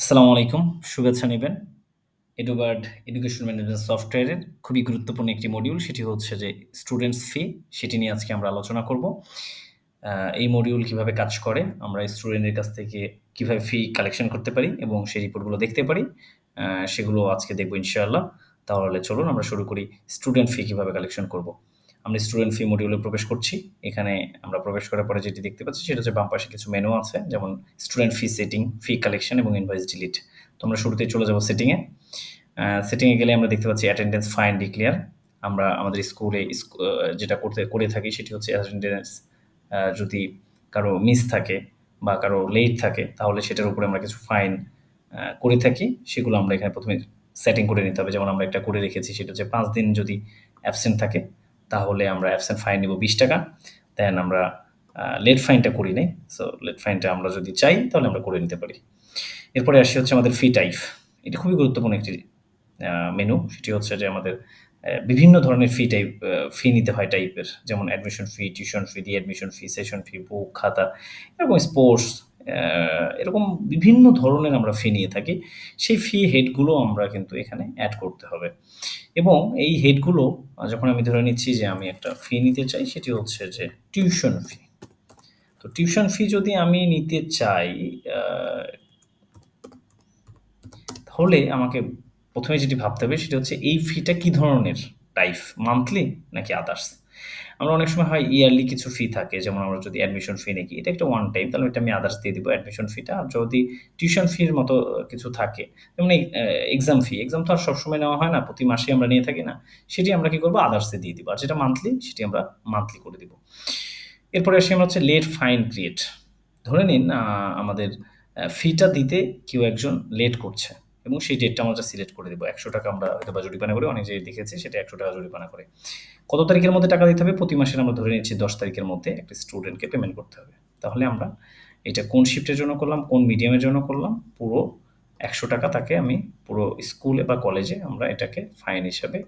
আসসালামু আলাইকুম। শুভেচ্ছা নিবেন। এডুবার্ড এডুকেশন ম্যানেজমেন্ট সফটওয়্যারের খুবই গুরুত্বপূর্ণ একটি মডিউল সেটি হচ্ছে যে স্টুডেন্টস ফি সেটি নিয়ে আজকে আমরা আলোচনা করব। আ এই মডিউল কিভাবে কাজ করে, আমরা স্টুডেন্টের কাছ থেকে কিভাবে ফি কালেকশন করতে পারি এবং সেই রিপোর্টগুলো দেখতে পারি, আ সেগুলো আজকে দেখব ইনশাআল্লাহ। তাহলে চলুন আমরা শুরু করি স্টুডেন্ট ফি কিভাবে কালেকশন করব। আমরা স্টুডেন্ট ফি মডিউলে প্রবেশ করছি। এখানে আমরা প্রবেশ করার পরে যেটি দেখতে পাচ্ছি সেটা হচ্ছে বাম পাশে কিছু মেনু আছে। যেমন স্টুডেন্ট ফি সেটিং, ফি কালেকশন এবং ইনভয়েস ডিলিট। তো আমরা শুরুতেই চলে যাব সেটিং এ। সেটিং এ গেলে আমরা দেখতে পাচ্ছি অ্যাটেন্ডেন্স ফাইন ডিক্লেয়ার। আমরা আমাদের স্কুলে যেটা করে থাকি সেটি হচ্ছে অ্যাটেন্ডেন্স যদি কারো মিস থাকে বা কারো লেট থাকে তাহলে সেটার উপরে আমরা কিছু ফাইন করে থাকি। সেগুলো আমরা এখানে ১ম এ সেটিং করে নিতে হবে। যেমন আমরা একটা করে রেখেছি সেটা হচ্ছে ৫ দিন যদি অ্যাবসেন্ট থাকে তাহলে আমরা অ্যাবসেন্ট ফাইন নিব ৳২০। দেন আমরা লেট ফাইনটা করি নাই। সো লেট ফাইনটা আমরা যদি চাই তাহলে আমরা করে নিতে পারি। এরপরে আসি হচ্ছে আমাদের ফি টাইপ। এটা খুবই গুরুত্বপূর্ণ একটি মেনু। সেটি হচ্ছে যে আমাদের বিভিন্ন ধরনের ফি নিতে হয় টাইপের। যেমন অ্যাডমিশন ফি, টিউশন ফি, রি-অ্যাডমিশন ফি, সেশন ফি, বুক, খাতা, এরকম স্পোর্টস, এরকম বিভিন্ন ধরনের আমরা ফি নিয়ে থাকি। সেই ফি হেডগুলো আমরা কিন্তু এখানে এড করতে হবে। এবং এই হেডগুলো যখন আমি ধরে নিচ্ছি যে আমি একটা ফি নিতে চাই সেটি হচ্ছে যে টিউশন ফি। তো টিউশন ফি যদি আমি নিতে চাই আ তাহলে আমাকে ১ম এ যেটি ভাবতে হবে সেটা হচ্ছে এই ফিটা কি ধরনের টাইপ? মান্থলি নাকি আদার্স? আমরা অনেক সময় হয় ইয়ারলি কিছু ফি থাকে। যেমন আমরা যদি অ্যাডমিশন ফি নিই, এটা একটা ওয়ান টাইম তাহলে এটা আমি আদার্স দিয়ে দিব অ্যাডমিশন ফিটা। আর যদি টিউশন ফির মতো কিছু থাকে, যেমন এই এক্সাম ফি, এক্সাম তো আর সবসময় নেওয়া হয় না। প্রতি মাসেই আমরা নিয়ে থাকি না। সেটি আমরা কি করব? আদার্সে দিয়ে দিব। আর যেটা মান্থলি সেটি আমরা মান্থলি করে দিব। এরপরে আসি আমরা হচ্ছে লেট ফাইন ক্রিয়েট। ধরে নিন আমাদের ফিটা দিতে কেউ একজন লেট করছে এবং সেই ডেটটা আমরা সিলেক্ট করে দেব। ৳১০০ আমরা হয়তোবা জরিমানা করি। অনেক জায়গায় দেখেছি সেটা ৳১০০ জরিমানা করে। কত তারিখের মধ্যে টাকা দিতে হবে? প্রতি মাসের আমরা ধরে নিচ্ছি ১০ তারিখের মধ্যে একটা স্টুডেন্টকে পেমেন্ট করতে হবে। তাহলে আমরা এটা কোন শিফটের জন্য করলাম, কোন মিডিয়ামের জন্য করলাম, পুরো ৳১০০ তাকে আমি পুরো স্কুলে বা কলেজে আমরা এটাকে ফাইন হিসাবে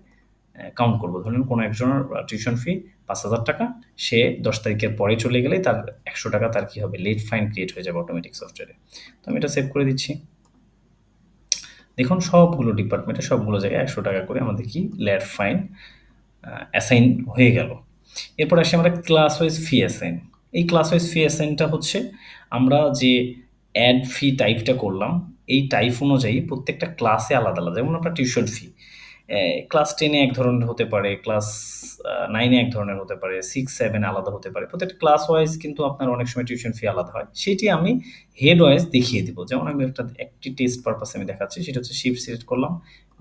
কাউন্ট করব। ধরুন কোনো একজনের টিউশন ফি ৳৫,০০০, সে ১০ তারিখের পরে চলে গেলেই তার ৳১০০ তার কি হবে? লেট ফাইন ক্রিয়েট হয়ে যাবে অটোমেটিক সফটওয়্যারে। তো আমি এটা সেভ করে দিচ্ছি। দেখুন সবগুলো ডিপার্টমেন্টে সবগুলো জায়গায় ৳১০০ করে আমাদের কি লেট ফাইন অ্যাসাইন হয়ে গেল। এরপর আসি আমরা ক্লাস ওয়াইজ ফি অ্যাসাইন। এই ক্লাস ওয়াইজ ফি অ্যাসাইনটা হচ্ছে আমরা যে অ্যাড ফি টাইপটা করলাম, এই টাইপ অনুযায়ী প্রত্যেকটা ক্লাসে আলাদা, আলাদা। যেমন আপনার টিউশন ফি। ক্লাস 10 এ এক ধরনের হতে পারে, ক্লাস 9 এ এক ধরনের হতে পারে, 6, 7 আলাদা হতে পারে। প্রত্যেকটা ক্লাস ওয়াইজ কিন্তু আপনার অনেক সময় টিউশন ফি আলাদা হয়। সেটি আমি হেড ওয়াইজ দেখিয়ে দিব। যেমন আমি একটি টেস্ট পারপাস এ আমি দেখাচ্ছি। সেটা হচ্ছে শিফট সিলেক্ট করলাম,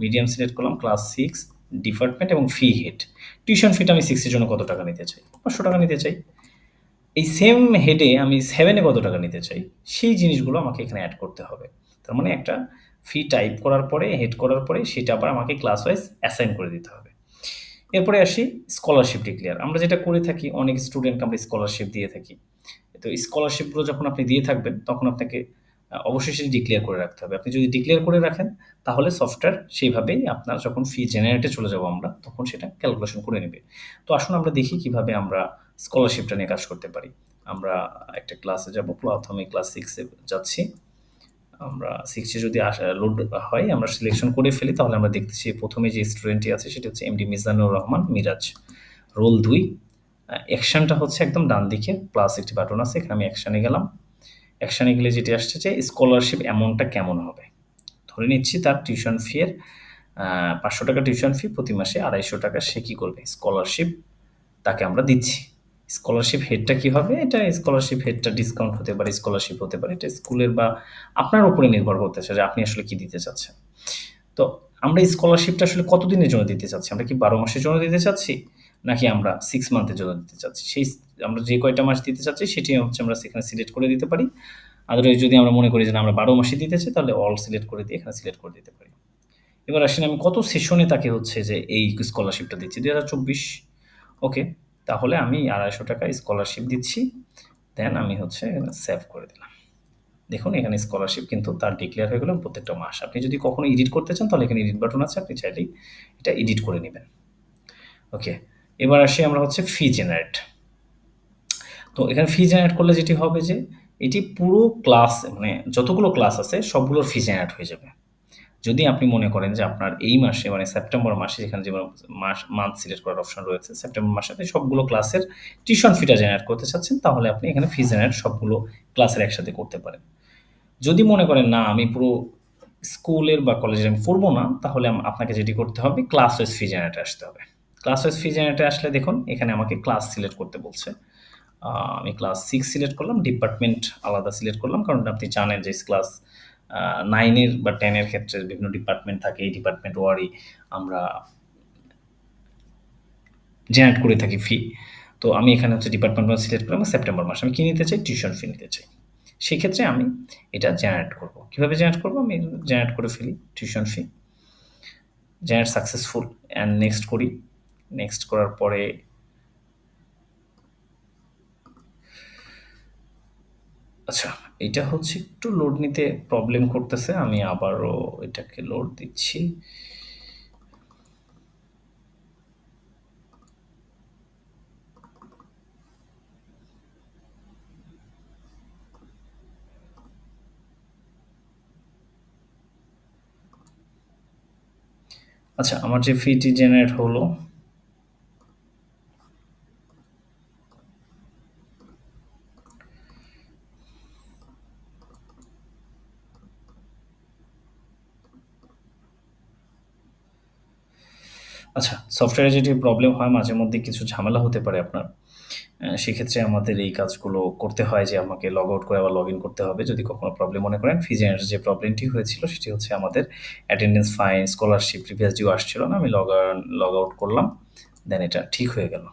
মিডিয়াম সিলেক্ট করলাম, ক্লাস 6, ডিপার্টমেন্ট এবং ফি হেড। টিউশন ফিটা আমি 6 এর জন্য কত টাকা নিতে চাই? ৳৫০০ নিতে চাই। এই সেম হেডে আমি 7 এ কত টাকা নিতে চাই? সেই জিনিসগুলো আমাকে এখানে এড করতে হবে। তার মানে একটা ফি টাইপ করার পরে, হেড করার পরে সেটা আবার আমাকে ক্লাস ওয়াইজ অ্যাসাইন করে দিতে হবে। এরপরে আসি স্কলারশিপ ডিক্লেয়ার। আমরা যেটা করে থাকি অনেক স্টুডেন্টকে আমরা স্কলারশিপ দিয়ে থাকি। তো স্কলারশিপগুলো যখন আপনি দিয়ে থাকবেন তখন আপনাকে অবশ্যই সেটি ডিক্লেয়ার করে রাখতে হবে। আপনি যদি ডিক্লেয়ার করে রাখেন তাহলে সফটওয়্যার সেইভাবেই আপনার যখন ফি জেনারেটে চলে যাব আমরা তখন সেটা ক্যালকুলেশন করে নেবে। তো আসুন আমরা দেখি কিভাবে আমরা স্কলারশিপটা নিয়ে কাজ করতে পারি। আমরা একটা ক্লাসে যাব। প্রথমে ক্লাস 6 এ যাচ্ছি। আমরা 6 এ যদি লোড হয় আমরা সিলেকশন করে ফেলি তাহলে আমরা দেখতেছি ১ম এ যে স্টুডেন্টটি আছে সেটি হচ্ছে এমডি মিজানুর রহমান মিরাজ। রোল ২। অ্যাকশনটা হচ্ছে একদম ডান দিকে প্লাস একটি বাটন আছে। এখানে আমি অ্যাকশনে গেলাম। অ্যাকশনে গেলে যেটি আসছে যে স্কলারশিপ অ্যামাউন্টটা কেমন হবে? ধরে নিচ্ছি তার টিউশন ফি এর ৳৫০০ টিউশন ফি প্রতি মাসে ৳২৫০ সে কি করবে? স্কলারশিপ তাকে আমরা দিচ্ছি। স্কলারশিপ হেডটা কি হবে? এটা স্কলারশিপ হেডটা ডিসকাউন্ট হতে পারে, স্কলারশিপ হতে পারে। এটা স্কুলের বা আপনার উপরে নির্ভর করতেছে যে আপনি আসলে কি দিতে চাচ্ছেন। তো আমরা এই স্কলারশিপটা আসলে কতদিনের জন্য দিতে চাচ্ছি? আমরা কি ১২ মাসের জন্য দিতে চাচ্ছি? নাকি আমরা 6 মান্থের জন্য দিতে চাচ্ছি? আমরা যে কয়টা মাস দিতে চাচ্ছি সেটি হচ্ছে আমরা সেখানে সিলেক্ট করে দিতে পারি। আদারওয়াইজ যদি আমরা মনে করি যে না আমরা ১২ মাসই দিতে চাই তাহলে অল সিলেক্ট করে দিয়ে এখানে সিলেক্ট করে দিতে পারি। এবার আসেন আমি কত সেশনে তাকে হচ্ছে যে এই স্কলারশিপটা দিচ্ছি? ২০২৪। ওকে। তাহলে আমি ৳২৫০ স্কলারশিপ দিচ্ছি। দেন আমি হচ্ছে সেভ করে দিলাম। দেখুন এখানে স্কলারশিপ কিন্তু তার ডিক্লেয়ার হয়ে গেল প্রত্যেকটা মাস। আপনি যদি কখনো এডিট করতে চান তাহলে এখানে এডিট বাটন আছে। আপনি চাইলেই এটা এডিট করে নিবেন। ওকে। এবার আসি আমরা হচ্ছে ফি জেনারেট। তো এখানে ফি জেনারেট করলে যেটি হবে যে এটি পুরো ক্লাস মানে যতগুলো ক্লাস আছে সবগুলোর ফি জেনারেট হয়ে যাবে। যদি আপনি মনে করেন যে আপনার এই মাসে মানে সেপ্টেম্বর মাসে যেখানে যেমন মান্থ সিলেক্ট করার অপশন রয়েছে, সেপ্টেম্বর মাসে আপনি সবগুলো ক্লাসের টিউশন ফিটা জেনারেট করতে চাচ্ছেন, তাহলে আপনি এখানে ফি জেনারেট সবগুলো ক্লাসের একসাথে করতে পারেন। যদি মনে করেন না আমি পুরো স্কুলের বা কলেজের আমি পড়বো না, তাহলে আপনাকে যেটি করতে হবে ক্লাস ওয়াইজ ফি জেনারেটে আসতে হবে। ক্লাস ওয়াইজ ফি জেনারেটে আসলে দেখুন এখানে আমাকে ক্লাস সিলেক্ট করতে বলছে। আমি ক্লাস 6 সিলেক্ট করলাম, ডিপার্টমেন্ট আলাদা সিলেক্ট করলাম। কারণ আপনি জানেন যে ক্লাস 9 এর বা 10 এর ক্ষেত্রে বিভিন্ন ডিপার্টমেন্ট থাকে। এই ডিপার্টমেন্ট ওয়ারি আমরা জেনারেট করে থাকি ফি। তো আমি এখানে হচ্ছে ডিপার্টমেন্ট সিলেক্ট করলাম সেপ্টেম্বর মাসে। আমি কি নিতে চাই? টিউশন ফি নিতে চাই। সেক্ষেত্রে আমি এটা জেনারেট করব। কিভাবে জেনারেট করব? আমি জেনারেট করে ফেলি tuition fee. Generate successful and next করি। নেক্সট করার পরে আচ্ছা, এটা হচ্ছে একটু লোড নিতে প্রবলেম করতেছে। আমি আবারও এটাকে লোড দিচ্ছি। আচ্ছা, আমার যে ফিটি জেনারেট হলো আচ্ছা, সফটওয়্যারে যেটি প্রবলেম হয় মাঝে মধ্যে কিছু ঝামেলা হতে পারে আপনার। সেক্ষেত্রে আমাদের এই কাজগুলো করতে হয় যে আমাকে লগ আউট করে আবার লগ ইন করতে হবে যদি কখনো প্রবলেম মনে করেন। ফি জেনারেটের যে প্রবলেমটি হয়েছিল সেটি হচ্ছে আমাদের attendance fine, scholarship, previous due আসছিল না। আমি লগ আউট করলাম। দেন এটা ঠিক হয়ে গেল।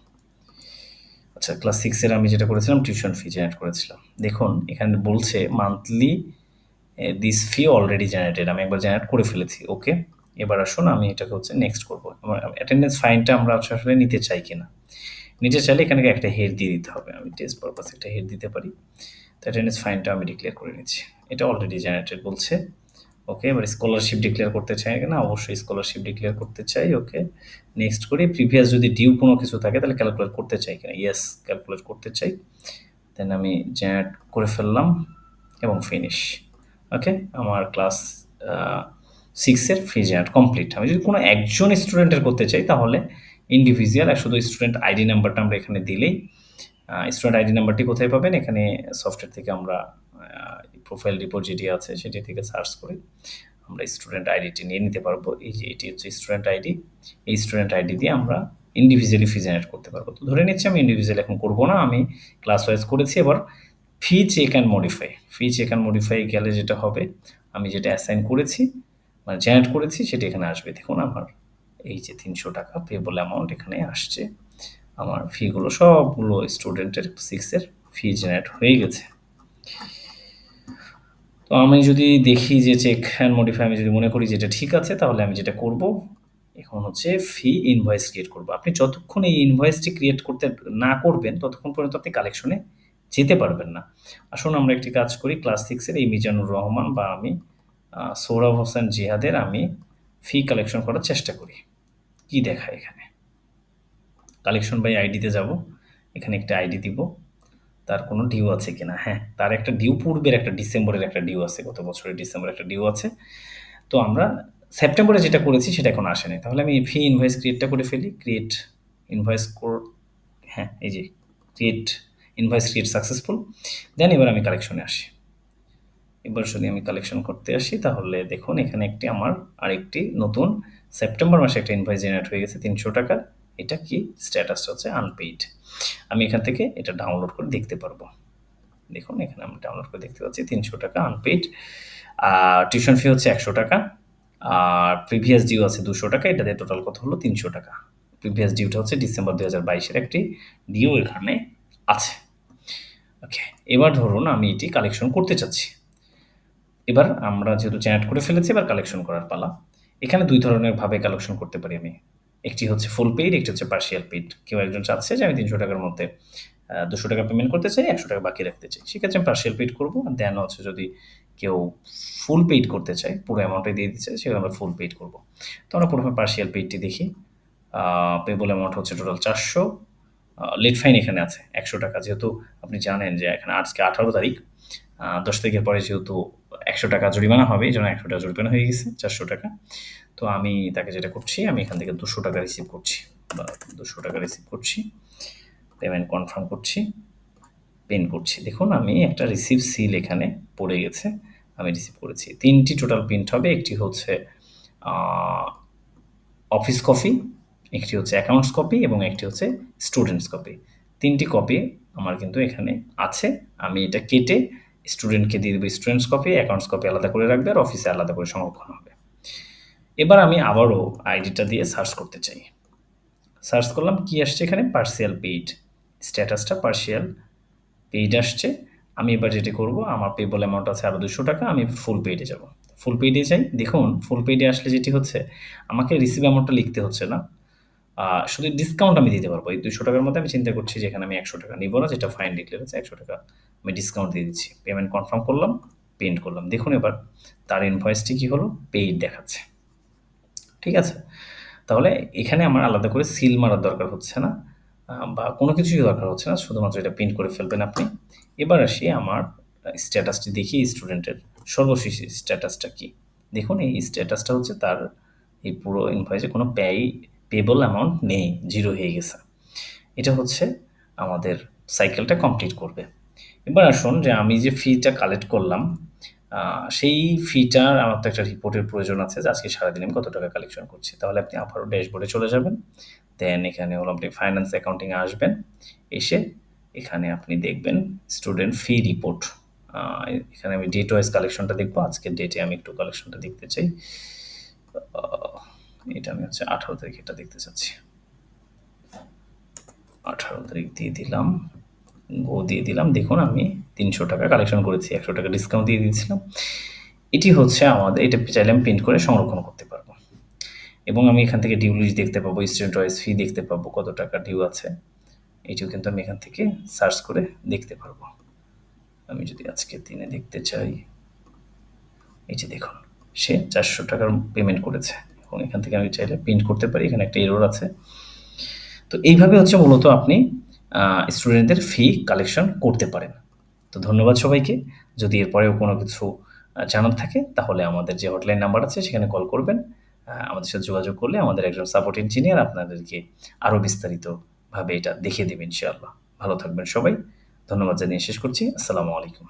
আচ্ছা, ক্লাস 6 এর আমি যেটা করেছিলাম টিউশন ফি জেনারেট করেছিলাম। দেখুন এখানে বলছে monthly this fee already generated. আমি একবার জেনারেট করে ফেলেছি। ওকে। এবার আসুন আমি এটাকে হচ্ছে নেক্সট করব। আমার অ্যাটেন্ডেন্স ফাইনটা আমরা আসলে নিতে চাই কিনা। নিতে চাইলে এখানে একটা হেড দিয়ে দিতে হবে। আমি টেস্ট পারপাস একটা হেড দিতে পারি। তো অ্যাটেন্ডেন্স ফাইনটা আমি ডিক্লেয়ার করে নিচ্ছি। এটা অলরেডি জেনারেটেড বলছে। ওকে, এবার স্কলারশিপ ডিক্লেয়ার করতে চাই কিনা? অবশ্যই স্কলারশিপ ডিক্লেয়ার করতে চাই। ওকে, নেক্সট করি। প্রিভিয়াস যদি ডিউ কোনো কিছু থাকে তাহলে ক্যালকুলেট করতে চাই কিনা? ইয়েস, ক্যালকুলেট করতে চাই। দেন আমি জেনারেট করে ফেললাম এবং ফিনিশ। ওকে, আমার ক্লাস 6 এর ফি জেনারেট কমপ্লিট। আমি যদি কোনো একজন স্টুডেন্টের করতে চাই তাহলে ইন্ডিভিজুয়াল আর শুধু স্টুডেন্ট আইডি নাম্বারটা আমরা এখানে দিলেই স্টুডেন্ট আইডি নাম্বারটি কোথায় পাবেন? এখানে সফটওয়্যার থেকে আমরা প্রোফাইল রিপোর্ট যেটি আছে সেটি থেকে সার্চ করে আমরা স্টুডেন্ট আইডিটি নিয়ে নিতে পারবো। এই যে এটি হচ্ছে স্টুডেন্ট আইডি। এই স্টুডেন্ট আইডি দিয়ে আমরা ইন্ডিভিজুয়ালি ফি জেনারেট করতে পারবো। তো ধরে নিচ্ছি আমি ইন্ডিভিজুয়াল এখন করবো না, আমি ক্লাস ওয়াইজ করেছি। এবার fee check and modify. Fee check and modify গেলে যেটা হবে, আমি যেটা অ্যাসাইন করেছি মানে জেনারেট করেছি সেটা এখানে আসবে। দেখুন আমার এই যে ৩০০ টাকা পেবল অ্যামাউন্ট এখানে আসছে। আমার ফিগুলো সবগুলো স্টুডেন্টের 6 এর ফি জেনারেট হয়ে গেছে। তো আমি যদি দেখি যে চেক অ্যান্ড মডিফাই আমি যদি মনে করি যে এটা ঠিক আছে, তাহলে আমি যেটা করব এখন হচ্ছে ফি ইনভয়েস ক্রিয়েট করব। আপনি যতক্ষণ এই ইনভয়েসটি ক্রিয়েট করতে না করবেন ততক্ষণ পর্যন্ত আপনি কালেকশনে যেতে পারবেন না। আসুন আমরা একটি কাজ করি। ক্লাস 6 এর এই মিজানুর রহমান বা আমি সোহরাব হোসেন জিহাদের আমি ফি কালেকশন করার চেষ্টা করি। কি দেখায় এখানে? কালেকশন বাই আইডিতে যাব। এখানে একটা আইডি দিব। তার কোনো ডিউ আছে কিনা? হ্যাঁ, তার একটা ডিউ পূর্বের একটা ডিসেম্বরের একটা ডিউ আছে। গত বছরের ডিসেম্বরে একটা ডিউ আছে। তো আমরা সেপ্টেম্বরে যেটা করেছি সেটা এখন আসেনি। তাহলে আমি ফি ইনভয়েস ক্রিয়েটটা করে ফেলি। ক্রিয়েট ইনভয়েস হ্যাঁ, এই যে ক্রিয়েট ইনভয়েস ক্রিয়েট সাকসেসফুল। দেন এবার আমি কালেকশনে আসি। এবার যদি আমি কালেকশন করতে আসি তাহলে দেখুন এখানে একটি আমার আরেকটি নতুন সেপ্টেম্বর মাসে একটা ইনভয়েস জেনারেট হয়ে গেছে ৩০০ টাকা। এটা কি? স্ট্যাটাসটা হচ্ছে আনপেইড। আমি এখান থেকে এটা ডাউনলোড করে দেখতে পারবো। দেখুন এখানে আমি ডাউনলোড করে দেখতে পাচ্ছি ৩০০ টাকা আনপেইড। টিউশন ফি হচ্ছে ১০০ টাকা। আর প্রিভিয়াস ডিউ আছে ২০০ টাকা। এটা দিয়ে টোটাল কত হলো? ৩০০ টাকা। প্রিভিয়াস ডিউটা হচ্ছে ডিসেম্বর ২০২২ এর একটি ডিউ এখানে আছে। ওকে, এবার ধরুন আমি এটি কালেকশন করতে চাচ্ছি। এবার আমরা যেহেতু জেনারেট করে ফেলেছি এবার কালেকশন করার পালা। এখানে ২ ধরনের ভাবে কালেকশন করতে পারি আমি। একটি হচ্ছে ফুল পেইড, একটি হচ্ছে পার্শিয়াল পেইড। কেউ একজন চাচ্ছে যে আমি ৩০০ টাকার মধ্যে ২০০ টাকা পেমেন্ট করতে চাই, ১০০ টাকা বাকি রাখতে চাই। সেক্ষেত্রে আমি পার্শিয়াল পেইড করব। দেন হচ্ছে যদি কেউ ফুল পেইড করতে চায়, পুরো অ্যামাউন্টটাই দিয়ে দিচ্ছে, সেখানে আমরা ফুল পেইড করব। তো আমরা প্রথমে পার্শিয়াল পেইডটি দেখি। পেবল অ্যামাউন্ট হচ্ছে টোটাল ৪০০। লেট ফাইন এখানে আছে ৳১০০ যেহেতু আপনি জানেন যে এখানে আজকে ১৮ তারিখ ১০ তারিখের পরে যেহেতু ৳১০০ জরিমানা হবে এই জন্য ৳১০০ জরিমানা হয়ে গেছে ৳৪০০। তো আমি তাকে যেটা করছি আমি এখান থেকে ৳২০০ রিসিভ করছি বা ৳২০০ রিসিভ করছি, পেমেন্ট কনফার্ম করছি, পেন করছি। দেখুন আমি একটা রিসিভ সিল এখানে পড়ে গেছে, আমি রিসিভ করেছি। ৩টি টোটাল প্রিন্ট হবে, একটি হচ্ছে আ অফিস কপি, একটি হচ্ছে অ্যাকাউন্টস কপি এবং একটি হচ্ছে স্টুডেন্টস কপি। ৩টি কপি আমার কিন্তু এখানে আছে। আমি এটা কেটে স্টুডেন্টকে দিয়ে দেব স্টুডেন্টস কপি, অ্যাকাউন্টস কপি আলাদা করে রাখবে আর অফিসে আলাদা করে সংরক্ষণ হবে। এবার আমি আবারও আইডিটা দিয়ে সার্চ করতে চাই। সার্চ করলাম, কি আসছে এখানে? Partial paid. স্ট্যাটাসটা পার্সিয়াল পেইড আসছে। আমি এবার যেটি করব, আমার পেবল অ্যামাউন্ট আছে আরও ৳২০০, আমি ফুল পেইডে যাব। ফুল পেইডে যাই, দেখুন ফুল পেইডে আসলে যেটি হচ্ছে, আমাকে রিসিভ অ্যামাউন্টটা লিখতে হচ্ছে না। শুধু ডিসকাউন্ট আমি দিতে পারবো। এই ৳২০০ মধ্যে আমি চিন্তা করছি যে এখানে আমি ৳১০০ নিব না, যেটা ফাইন ডিক্লেয়ার হচ্ছে ৳১০০ আমি ডিসকাউন্ট দিয়ে দিচ্ছি। পেমেন্ট কনফার্ম করলাম, পেইড করলাম। দেখুন এবার তার ইনভয়েসটি কি হলো? পেইড দেখাচ্ছে। ঠিক আছে? তাহলে এখানে আমার আলাদা করে সিল মারার দরকার হচ্ছে না বা কোনো কিছুই দরকার হচ্ছে না। শুধুমাত্র এটা প্রিন্ট করে ফেলবেন আপনি। এবার আসি আমার স্ট্যাটাসটি দেখি স্টুডেন্টের সর্বশেষ স্ট্যাটাসটা কি? দেখুন এই স্ট্যাটাসটা হচ্ছে তার এই পুরো ইনভয়েসে কোনো পেবল অ্যামাউন্ট নেই, 0 হয়ে গেছে। এটা হচ্ছে আমাদের সাইকেলটা কমপ্লিট করবে। এবার আসুন যে আমি যে ফিটা কালেক্ট করলাম, সেই ফিটার আমার তো একটা রিপোর্টের প্রয়োজন আছে যে আজকে সারাদিনে আমি কত টাকা কালেকশন করছি। তাহলে আপনি আবারও ড্যাশবোর্ডে চলে যাবেন। দেন এখানে হলো আপনি ফাইন্যান্স অ্যাকাউন্টিং এ আসবেন। এসে এখানে আপনি দেখবেন স্টুডেন্ট ফি রিপোর্ট। আ এখানে আমি ডেট ওয়াইজ কালেকশনটা দেখব। আজকের ডেটে আমি একটু কালেকশনটা দেখতে চাই। আ এটা আমি হচ্ছে ১৮ তারিখ এটা দেখতে চাচ্ছি। ১৮ তারিখ দিয়ে দিলাম। গো দিয়ে দিলাম। দেখুন আমি ৳৩০০ কালেকশন করেছি। ৳১০০ ডিসকাউন্ট দিয়ে দিয়েছিলাম। এটি হচ্ছে আমাদের, এটা চাইলে আমি প্রিন্ট করে সংরক্ষণ করতে পারবো। এবং আমি এখান থেকে ডিউ লিস্ট দেখতে পাবো, স্টুডেন্ট ওয়াইজ ফি দেখতে পাবো, কত টাকা ডিউ আছে। এটিও কিন্তু আমি এখান থেকে সার্চ করে দেখতে পারবো। আমি যদি আজকের দিনে দেখতে চাই, এই যে দেখুন সে ৳৪০০ পেমেন্ট করেছে। এবং এখান থেকে আমি চাইলে প্রিন্ট করতে পারি। এখানে একটা এরর আছে। তো এইভাবে হচ্ছে মূলত আপনি স্টুডেন্টদের ফি কালেকশন করতে পারেন। তো ধন্যবাদ সবাইকে। যদি এরপরেও কোনো কিছু জানার থাকে তাহলে আমাদের যে হটলাইন নাম্বার আছে সেখানে কল করবেন। আমাদের সাথে যোগাযোগ করলে আমাদের একজন সাপোর্ট ইঞ্জিনিয়ার আপনাদেরকে আরও বিস্তারিতভাবে এটা দেখিয়ে দেবে ইনশাআল্লাহ। ভালো থাকবেন সবাই। ধন্যবাদ জানিয়ে শেষ করছি। আসসালামু আলাইকুম।